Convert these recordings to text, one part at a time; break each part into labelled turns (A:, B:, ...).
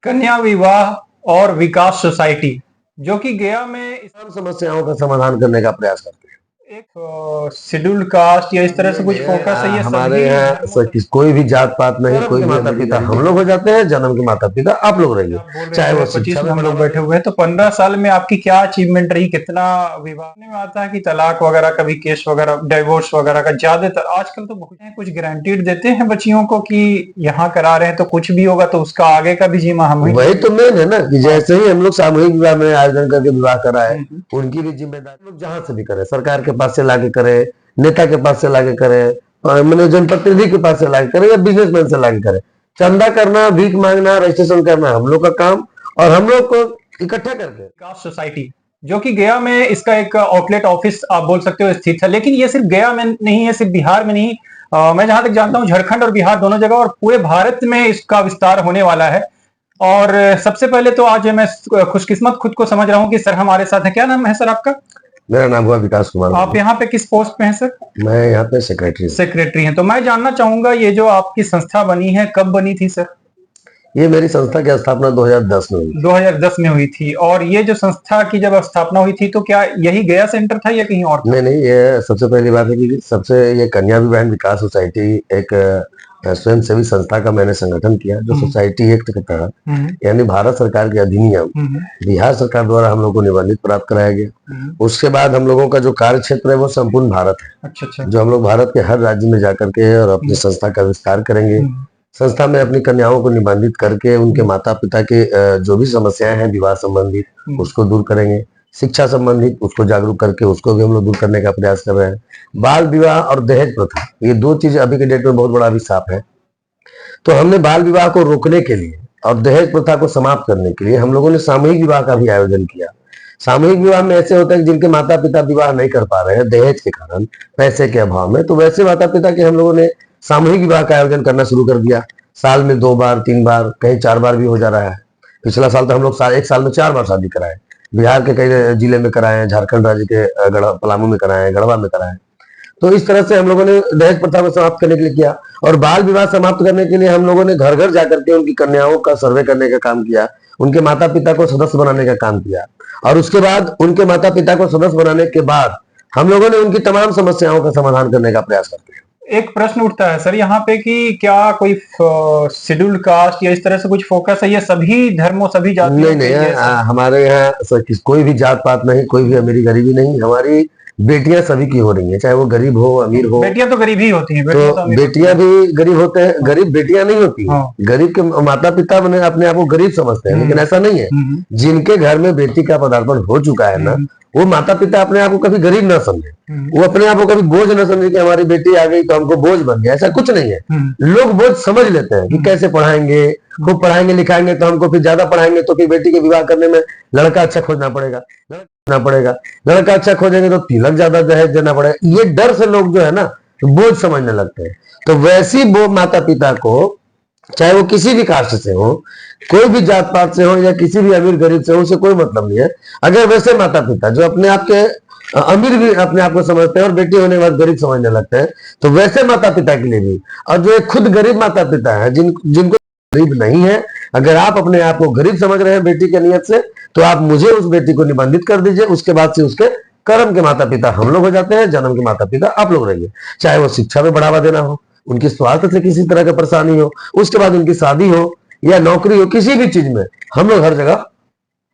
A: कन्या विवाह और विकास सोसाइटी जो कि गया में
B: तमाम समस्याओं का समाधान करने का प्रयास करते हैं।
A: एक शेड्यूल्ड कास्ट या इस तरह से कुछ फोकस है ये
B: हमारे
A: सभी
B: यहाँ
A: धर्मों से
B: कोई भी जात पात नहीं, कोई भी माता पिता हम लोग हो जाते हैं, जन्म के माता पिता आप लोग रहिए,
A: आप बोल रहे
B: चाहे वो
A: हैं 25
B: शिक्षा
A: में
B: में
A: हम लोग बैठे हुए हैं तो 15 साल में आपकी क्या अचीवमेंट रही, कितना विवाह में आता है कि तलाक वगैरह का भी केस वगैरह डिवोर्स वगैरह का ज्यादातर आजकल तो बहुत कुछ गारंटीड देते हैं बच्चियों को कि यहाँ करा रहे हैं तो कुछ भी होगा तो उसका आगे का भी जिम्मा हम ही
B: वही तो मेन है ना कि जैसे ही हम लोग सामूहिक विवाह में आयोजन करके विवाह कराए, उनकी भी जिम्मेदारी लोग जहां से भी करें, सरकार के पास से लाके करे, नेता के पास से लाके करे, मैंने जनप्रतिनिधि के पास से लाके करे या बिजनेसमैन से लाके करे। चंदा करना, भीख मांगना, रजिस्ट्रेशन करना हम लोग का काम, और हम लोग को इकट्ठा करके
A: विकास सोसाइटी जो कि गया में इसका एक आउटलेट ऑफिस आप बोल सकते हो स्थित है। लेकिन ये सिर्फ गया में नहीं है, सिर्फ बिहार में नहीं, मैं जहां तक जानता हूं झारखंड और बिहार दोनों जगह और पूरे भारत में इसका विस्तार होने वाला है। और सबसे पहले तो आज मैं खुशकिस्मत खुद को समझ रहा हूं कि सर हमारे साथ है। क्या नाम है सर आपका?
B: मेरा नाम हुआ विकास कुमार।
A: आप यहाँ पे किस पोस्ट पे हैं सर?
B: मैं यहाँ पे सेक्रेटरी
A: हैं। तो मैं जानना चाहूंगा ये जो आपकी संस्था बनी है कब बनी थी सर?
B: ये मेरी संस्था की स्थापना 2010 में हुई।
A: 2010 में हुई थी। और ये जो संस्था की जब स्थापना हुई थी तो क्या यही गया सेंटर था या कहीं और था?
B: नहीं, ये सबसे पहली बात है कि सबसे ये कन्या विवाह विकास सोसाइटी एक स्वयं सेवी संस्था का मैंने संगठन किया जो सोसाइटी एक्ट के तहत यानी भारत सरकार के अधिनियम बिहार सरकार द्वारा हम लोग को निबंधित प्राप्त कराया गया। उसके बाद हम लोगों का जो कार्य क्षेत्र है वो संपूर्ण भारत है।
A: अच्छा।
B: जो हम लोग भारत के हर राज्य में जाकर के और अपनी संस्था का विस्तार करेंगे। संस्था में अपनी कन्याओं को निबंधित करके उनके माता पिता के जो भी समस्याएं हैं विवाह संबंधित उसको दूर करेंगे। शिक्षा संबंधित उसको जागरूक करके उसको भी हम लोग दूर करने का प्रयास कर रहे हैं। बाल विवाह और दहेज प्रथा ये दो चीज अभी के डेट में बहुत बड़ा अभिशाप है। तो हमने बाल विवाह को रोकने के लिए और दहेज प्रथा को समाप्त करने के लिए हम लोगों ने सामूहिक विवाह का भी आयोजन किया। सामूहिक विवाह में ऐसे होता है कि जिनके माता पिता विवाह नहीं कर पा रहे हैं दहेज के कारण, पैसे के अभाव में, तो वैसे माता पिता के हम लोगों ने सामूहिक विवाह का आयोजन करना शुरू कर दिया। साल में 2 बार 3 बार कहीं 4 बार भी हो जा रहा है। पिछला साल तो हम लोग एक साल में 4 बार शादी कराए। बिहार के कई जिले में कराए हैं, झारखंड राज्य के पलामू में कराए हैं, गढ़वा में कराए। तो इस तरह से हम लोगों ने दहेज प्रथा को समाप्त करने के लिए किया। और बाल विवाह समाप्त करने के लिए हम लोगों ने घर घर जाकर के उनकी कन्याओं का सर्वे करने का काम किया, उनके माता पिता को सदस्य बनाने का काम किया। और उसके बाद उनके माता पिता को सदस्य बनाने के बाद हम लोगों ने उनकी तमाम समस्याओं का समाधान करने का प्रयास करते हैं।
A: एक प्रश्न उठता है सर यहाँ पे कि क्या कोई शेड्यूल्ड कास्ट या इस तरह से कुछ फोकस है या सभी धर्मों सभी जातियों?
B: नहीं, हमारे यहाँ कोई भी जात पात नहीं, कोई भी अमीरी गरीबी नहीं। हमारी बेटियां सभी की हो रही हैं, चाहे वो गरीब हो अमीर हो।
A: बेटियां तो गरीब ही होती हैं।
B: तो बेटियां भी गरीब होते हैं, गरीब बेटियां नहीं होती। गरीब के माता पिता अपने आप को गरीब समझते हैं, लेकिन ऐसा नहीं है। जिनके घर में बेटी का पदार्पण हो चुका है ना, वो माता पिता अपने आप को कभी गरीब ना समझे, वो अपने आप को कभी बोझ ना समझे कि हमारी बेटी आ गई तो हमको बोझ बन गया। ऐसा कुछ नहीं है। लोग बोझ समझ लेते हैं कि कैसे पढ़ाएंगे, खूब पढ़ाएंगे लिखाएंगे तो हमको फिर ज्यादा पढ़ाएंगे तो फिर बेटी के विवाह करने में लड़का अच्छा खोजना पड़ेगा। लड़का अच्छा खोजेंगे तो तिलक ज्यादा दहेज देना पड़ेगा। ये डर से लोग जो है ना बोझ समझने लगते हैं। तो वैसी वो माता पिता को, चाहे वो किसी भी कास्ट से हो, कोई भी जात पात से हो या किसी भी अमीर गरीब से हो, उसे कोई मतलब नहीं है। अगर वैसे माता पिता जो अपने आप के अमीर भी अपने आप को समझते हैं और बेटी होने के बाद गरीब समझने लगते हैं, तो वैसे माता पिता के लिए भी, और जो खुद गरीब माता पिता है जिनको गरीब नहीं है, अगर आप अपने आप को गरीब समझ रहे हैं बेटी के नियत से, तो आप मुझे उस बेटी को निबंधित कर दीजिए। उसके बाद से उसके कर्म के माता पिता हम लोग हो जाते हैं, जन्म के माता पिता आप लोग रहिए। चाहे वो शिक्षा में बढ़ावा देना हो, उनकी स्वास्थ्य से किसी तरह की परेशानी हो, उसके बाद उनकी शादी हो या नौकरी हो, किसी भी चीज में हम लोग हर जगह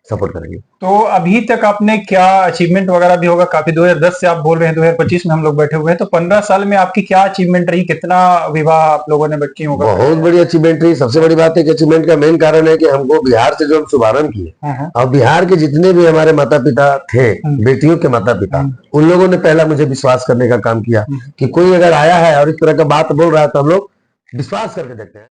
B: सपोर्ट करेंगे।
A: तो अभी तक आपने क्या अचीवमेंट वगैरह भी होगा? काफी 2010 से आप बोल रहे हैं, 2025 में हम लोग बैठे हुए हैं, तो 15 साल में आपकी क्या अचीवमेंट रही? कितना विवाह आप लोगों ने बच्चियों का?
B: बहुत बड़ी अचीवमेंट रही। सबसे बड़ी बात है कि अचीवमेंट का मेन कारण है कि हमको बिहार से जो हम शुभारंभ किए और बिहार के जितने भी हमारे माता पिता थे, बेटियों के माता पिता, उन लोगों ने पहला मुझे विश्वास करने का काम किया कि कोई अगर आया है और इस तरह का बात बोल रहा है तो हम लोग विश्वास करके देखते हैं।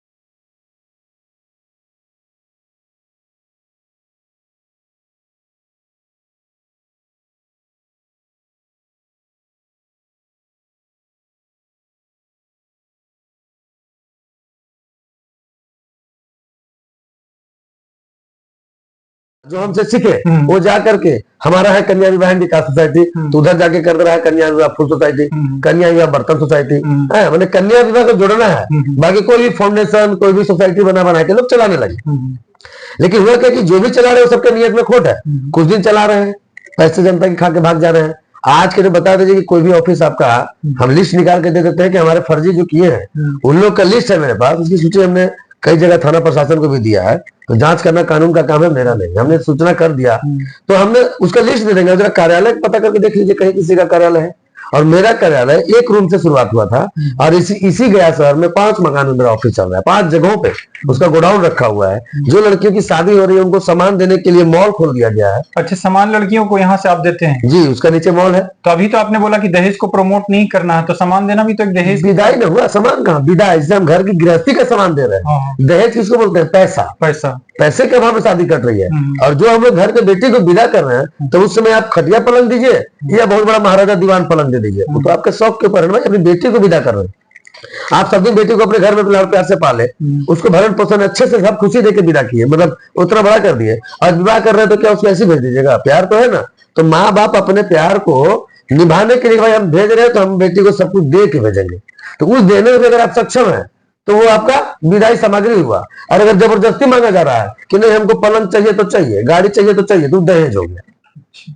B: जो हमसे सीखे वो जा करके, हमारा है कन्या विवाह विकास सोसाइटी, तो उधर जाके कर रहा है कन्या विवाह फूल सोसाइटी, कन्या विवाह बर्तन सोसाइटी है। मैंने कन्या विवाह को जोड़ना है, बाकी कोई भी फाउंडेशन कोई भी सोसाइटी बना के लोग चलाने लगे। लेकिन हुआ क्या कि जो भी चला रहे हैं वो सबके नियत में खोट है। कुछ दिन चला रहे हैं, पैसे जनता की खा के भाग जा रहे हैं। आज के तो बता दीजिए कि कोई भी ऑफिस आपका हम लिस्ट निकाल के दे देते हैं कि हमारे फर्जी जो किए हैं उन लोग का लिस्ट है मेरे पास, उसकी सूची हमने कई जगह थाना प्रशासन को भी दिया है। तो जांच करना कानून का काम है, मेरा नहीं। हमने सूचना कर दिया तो हमने उसका लिस्ट दे देंगे, जरा कार्यालय पता करके देख लीजिए कहीं किसी का कार्यालय है। और मेरा कार्यालय एक रूम से शुरुआत हुआ था और इसी गया शहर में 5 मकान में मेरा ऑफिस चल रहा है, 5 जगहों पे उसका गोडाउन रखा हुआ है। जो लड़कियों की शादी हो रही है उनको सामान देने के लिए मॉल खोल दिया गया है।
A: अच्छा, सामान लड़कियों को यहाँ से आप देते हैं?
B: जी, उसका नीचे मॉल है।
A: तो अभी तो आपने बोला कि दहेज को प्रमोट नहीं करना है, तो सामान देना भी तो एक दहेज।
B: विदाई न हुआ, सामान कहाँ विदाई, इससे हम घर की गृहस्थी का सामान दे रहे हैं। दहेज किसको बोलते हैं? पैसा। पैसे के अभाव में शादी कट रही है। और जो हम लोग घर के बेटी को विदा कर रहे हैं तो उस समय आप खटिया पलंग दीजिए या बहुत बड़ा महाराजा दीवान पलंग दे दीजिए, वो तो आपके शौक के ऊपर है ना। अपनी बेटी को विदा कर रहे हैं, आप सब दिन बेटी को अपने घर में लाड़ प्यार से पाले, उसको भरण पोषण अच्छे से सब खुशी देके विदा किए, मतलब उतना बड़ा कर दिए। और विवाह कर रहे हैं तो क्या उसको ऐसे भेज दीजिएगा? प्यार तो है ना। तो माँ बाप अपने प्यार को निभाने के लिए भाई हम भेज रहे हैं तो हम बेटी को सब कुछ दे के भेजेंगे। तो उस देने में अगर आप सक्षम है तो वो आपका विदाई सामग्री हुआ। और अगर जबरदस्ती मांगा जा रहा है कि नहीं हमको पलंग चाहिए तो चाहिए, गाड़ी चाहिए तो चाहिए, तो दहेज हो गया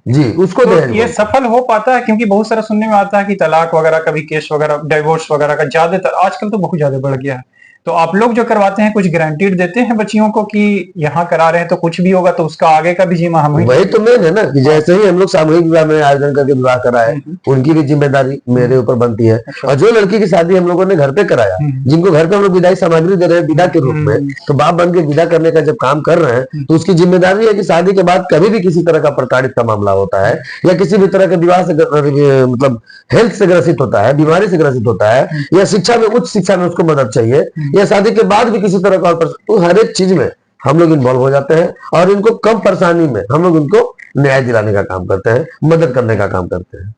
B: जी, उसको
A: तो
B: दहेज।
A: ये सफल हो पाता है? क्योंकि बहुत सारा सुनने में आता है कि तलाक वगैरह का भी केस वगैरह, डिवोर्स वगैरह का ज्यादातर आजकल तो बहुत ज्यादा बढ़ गया है। तो आप लोग जो करवाते हैं कुछ गारंटीड देते हैं बच्चियों को कि यहाँ करा रहे हैं तो कुछ भी होगा तो उसका आगे का भी जिम्मा हम ही?
B: वही तो मेन है ना कि जैसे ही हम लोग सामूहिक विवाह में आयोजन करके विवाह कराए, उनकी भी जिम्मेदारी मेरे ऊपर बनती है। और जो लड़की की शादी हम लोगों ने घर पे कराया, जिनको घर पे हम लोग विदाई सामग्री दे रहे हैं विदा के रूप में, तो बाप बन के विदा करने का जब काम कर रहे हैं तो उसकी जिम्मेदारी है कि शादी के बाद कभी भी किसी तरह का प्रताड़ित का मामला होता है या किसी भी तरह के विवाह से मतलब हेल्थ से ग्रसित होता है, बीमारी से ग्रसित होता है, या शिक्षा में उच्च शिक्षा में उसको मदद चाहिए, या शादी के बाद भी किसी तरह का, तो हर एक चीज में हम लोग इन्वॉल्व हो जाते हैं और इनको कम परेशानी में हम लोग इनको न्याय दिलाने का काम करते हैं, मदद करने का काम करते हैं।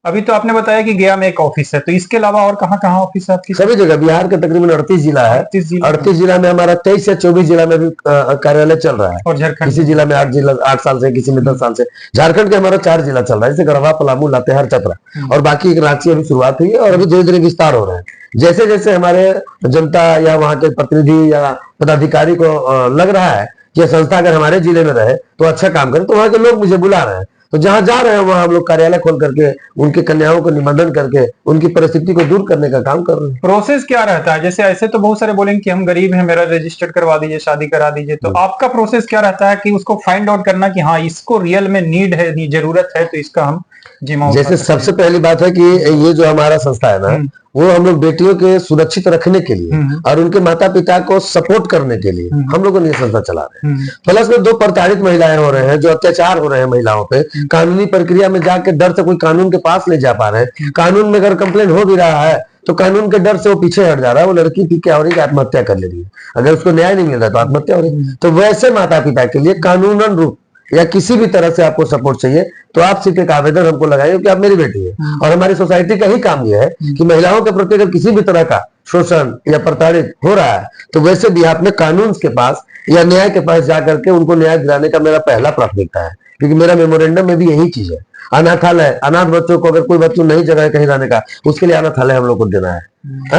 A: अभी तो आपने बताया कि गया में एक ऑफिस है, तो इसके अलावा और कहाँ ऑफिस है आपकी?
B: सभी जगह बिहार के तकरीबन 38 जिला है। 38 जिला में हमारा 23 या 24 जिला में भी कार्यालय चल रहा है।
A: और झारखंड?
B: किसी जिला में 8 साल से, किसी में 10 साल से। झारखंड के हमारा 4 जिला चल रहा है, जैसे गढ़वा, पलामू, लातेहार, चतरा, और बाकी रांची अभी शुरुआत हुई है और अभी धीरे धीरे विस्तार हो रहा है। जैसे जैसे हमारे जनता या वहाँ के प्रतिनिधि या पदाधिकारी को लग रहा है कि संस्था अगर हमारे जिले में रहे तो अच्छा काम करे, तो वहाँ के लोग मुझे बुला रहे हैं। तो जहां जा रहे हैं वहां हम लोग कार्यालय खोल करके उनके कन्याओं को निबंधन करके उनकी परिस्थिति को दूर करने का काम कर रहे हैं।
A: प्रोसेस क्या रहता है? जैसे ऐसे तो बहुत सारे बोलेंगे कि हम गरीब हैं, मेरा रजिस्टर्ड करवा दीजिए, शादी करा दीजिए, तो आपका प्रोसेस क्या रहता है कि उसको फाइंड आउट करना कि हाँ इसको रियल में नीड है, जरूरत है, तो इसका हम जिम्मा।
B: जैसे सबसे पहली बात है कि ये जो हमारा संस्था है ना, वो हम लोग बेटियों के सुरक्षित रखने के लिए और उनके माता पिता को सपोर्ट करने के लिए हम लोगों ने ये संस्था चला रहे हैं। प्लस में 2 प्रताड़ित महिलाएं हो रहे हैं, जो अत्याचार हो रहे हैं महिलाओं पे, कानूनी प्रक्रिया में जाके डर से कोई कानून के पास नहीं जा पा रहे हैं। कानून में अगर कंप्लेन हो भी रहा है तो कानून के डर से वो पीछे हट जा रहा है। वो लड़की की क्या हो रही है, आत्महत्या कर ले रही है, अगर उसको न्याय नहीं मिल रहा तो आत्महत्या हो रही है। तो वैसे माता पिता के लिए कानूनन रूप या किसी भी तरह से आपको सपोर्ट चाहिए तो आप सिर्फ एक आवेदन हमको लगाइए कि आप मेरी बेटी है। और हमारी सोसाइटी का ही काम यह है कि महिलाओं के प्रति अगर किसी भी तरह का शोषण या प्रताड़ित हो रहा है तो वैसे भी आपने कानून के पास या न्याय के पास जाकर के उनको न्याय दिलाने का मेरा पहला प्राथमिकता है। क्योंकि मेरा मेमोरेंडम में भी यही चीज है। अनाथालय, अनाथ बच्चों को अगर कोई बच्चों नहीं जगह है कहीं रहने का, उसके लिए अनाथालय हम लोग को देना है,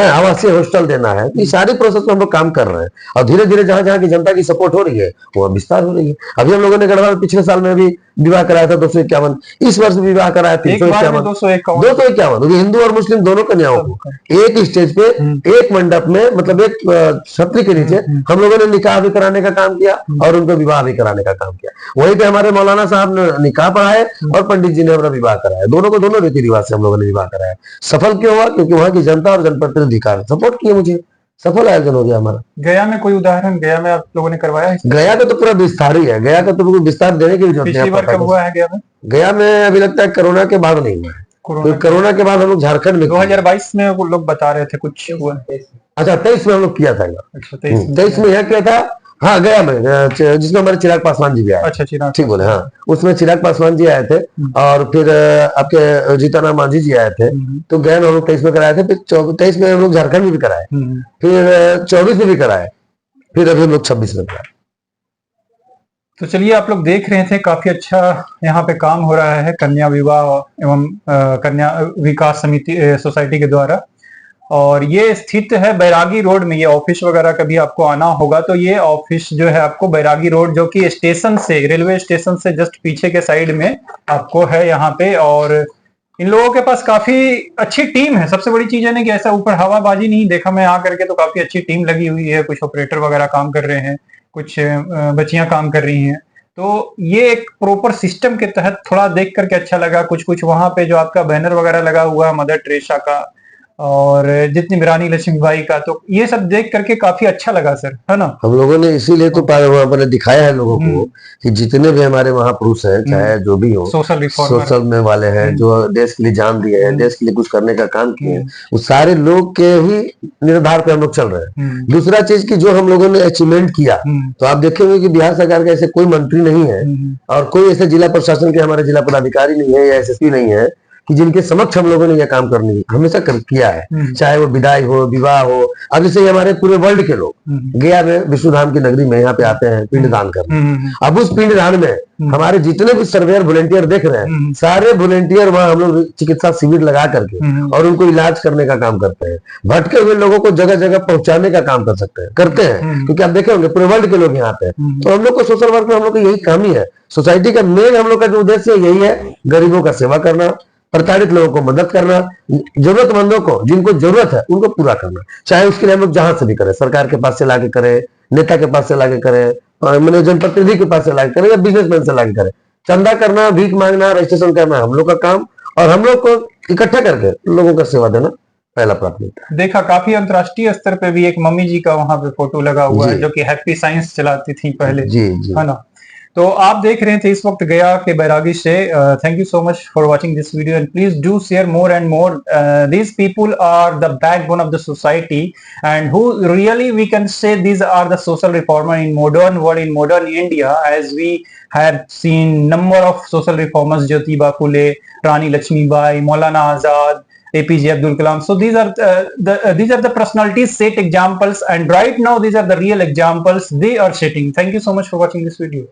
B: आवासीय हॉस्टल देना है। ये सारी प्रोसेस में हम लोग काम कर रहे हैं और धीरे धीरे जहां जहां की जनता की सपोर्ट हो रही है वो विस्तार हो रही है। अभी हम लोगों ने गढ़वा में पिछले साल में भी विवाह कराया था 251, इस वर्ष विवाह कराया 351, 251 हिंदू और मुस्लिम दोनों कन्याओं को एक स्टेज पे एक मंडप में, मतलब एक छतरी के नीचे हम लोगों ने निकाह भी कराने का काम किया और उनको विवाह भी कराने का काम किया। वहीं पे हमारे मौलाना साहब ने निकाह पढ़ाए और पंडित जी ने हमारा विवाह कराया। दोनों को दोनों रीति रिवाज से हम लोगों ने विवाह कराया। सफल क्यों हुआ? क्योंकि वहां की जनता और जनप्रतिनिधि सपोर्ट किए मुझे, सफल आयोजन हो गया हमारा।
A: गया में कोई उदाहरण, गया में आप लोगों ने करवाया है?
B: गया का तो पूरा विस्तार ही है, गया का तो विस्तार देने की जरूरत
A: पिछली बार कब हुआ है गया में?
B: गया में अभी लगता है कोरोना के बाद नहीं हुआ है। कोरोना के बाद हम लोग झारखंड में
A: 2022 में वो लोग बता रहे थे कुछ हुआ।
B: अच्छा 23 में हम लोग किया था।
A: अच्छा
B: 23 में यह किया था, हाँ गया में, जिसमें हमारे चिराग पासवान जी भी आए।
A: अच्छा चिराग,
B: ठीक बोले, हाँ उसमें चिराग पासवान जी आए थे और फिर आपके जीतनराम मांझी जी आए थे। तो गया में हम लोग 23 में कराए थे, फिर 23 में हम लोग झारखंड में भी कराए, फिर 24 में भी कराए, फिर अभी हम लोग 26 में कराए।
A: तो चलिए, आप लोग देख रहे थे काफी अच्छा यहाँ पे काम हो रहा है कन्या विवाह एवं कन्या विकास समिति सोसाइटी के द्वारा। और ये स्थित है बैरागी रोड में। ये ऑफिस वगैरह कभी आपको आना होगा तो ये ऑफिस जो है आपको बैरागी रोड, जो कि स्टेशन से, रेलवे स्टेशन से जस्ट पीछे के साइड में आपको है यहाँ पे। और इन लोगों के पास काफी अच्छी टीम है। सबसे बड़ी चीज है ना कि ऐसा ऊपर हवाबाजी नहीं देखा मैं यहाँ करके, तो काफी अच्छी टीम लगी हुई है। कुछ ऑपरेटर वगैरह काम कर रहे हैं, कुछ बच्चियां काम कर रही हैं। तो ये एक प्रॉपर सिस्टम के तहत थोड़ा देख करके अच्छा लगा। कुछ कुछ वहां पे जो आपका बैनर वगैरह लगा हुआ मदर टेरेसा का और जितनी रानी लक्ष्मीबाई का, तो ये सब देख करके काफी अच्छा लगा सर, है ना।
B: हम लोगों ने इसीलिए तो वहां पर दिखाया है लोगों को कि जितने भी हमारे महापुरुष हैं, चाहे जो भी हो, सोशल में वाले हैं, जो देश के लिए जान दिए हैं, देश के लिए कुछ करने का काम किए हैं, वो सारे लोग के ही निर्धार पे हम लोग चल रहे हैं। दूसरा चीज की जो हम लोगों ने अचीवमेंट किया, तो आप देखेंगे कि बिहार सरकार का ऐसे कोई मंत्री नहीं है और कोई ऐसे जिला प्रशासन के हमारे जिला पदाधिकारी नहीं है या एसएसपी नहीं है कि जिनके समक्ष हम लोगों ने यह काम करने की हमेशा किया है। चाहे वो विदाई हो, विवाह हो। अब जैसे हमारे पूरे वर्ल्ड के लोग गया में विष्णुधाम की नगरी में यहाँ पे आते हैं पिंडदान करने। अब उस पिंडदान में हमारे जितने भी सर्वेयर वॉलेंटियर देख रहे हैं, सारे वॉलेंटियर वहां हम लोग चिकित्सा शिविर लगा करके और उनको इलाज करने का काम करते हैं। भटके हुए लोगों को जगह जगह पहुंचाने का काम करते हैं क्योंकि आप देखे होंगे पूरे वर्ल्ड के लोग यहाँ पे। तो हम लोग को सोशल वर्क में हम लोग का यही काम ही है। सोसाइटी का मेन हम लोग का जो उद्देश्य यही है, गरीबों का सेवा करना, प्रताड़ित लोगों को मदद करना, जरूरतमंदों को जिनको जरूरत है उनको पूरा करना। चाहे उसके लिए हम लोग जहां से भी करें, सरकार के पास से लाके करें, नेता के पास से लाके करें, मैंने जनप्रतिनिधि के पास से लाके करें या बिजनेसमैन से लाके करें। चंदा करना, भीख मांगना, रजिस्ट्रेशन करना हम लोग का काम, और हम लोग को इकट्ठा करके लोगों का सेवा देना पहला प्राथमिकता।
A: देखा काफी अंतर्राष्ट्रीय स्तर पे भी एक मम्मी जी का वहां पे फोटो लगा हुआ है, जो कि हैप्पी साइंस चलाती थी पहले,
B: जी,
A: है ना। तो आप देख रहे थे इस वक्त गया के बैरागी से। Thank you so much for watching this video and please do share more and more. These people are the backbone of the society and who really we can say these are the social reformer in modern world, in modern India, as we have seen number of social reformers, Jyotiba Phule, Rani Lakshmibai, Maulana Azad, APJ Abdul Kalam. So these are the personalities set examples, and right now these are the real examples they are setting. Thank you so much for watching this video.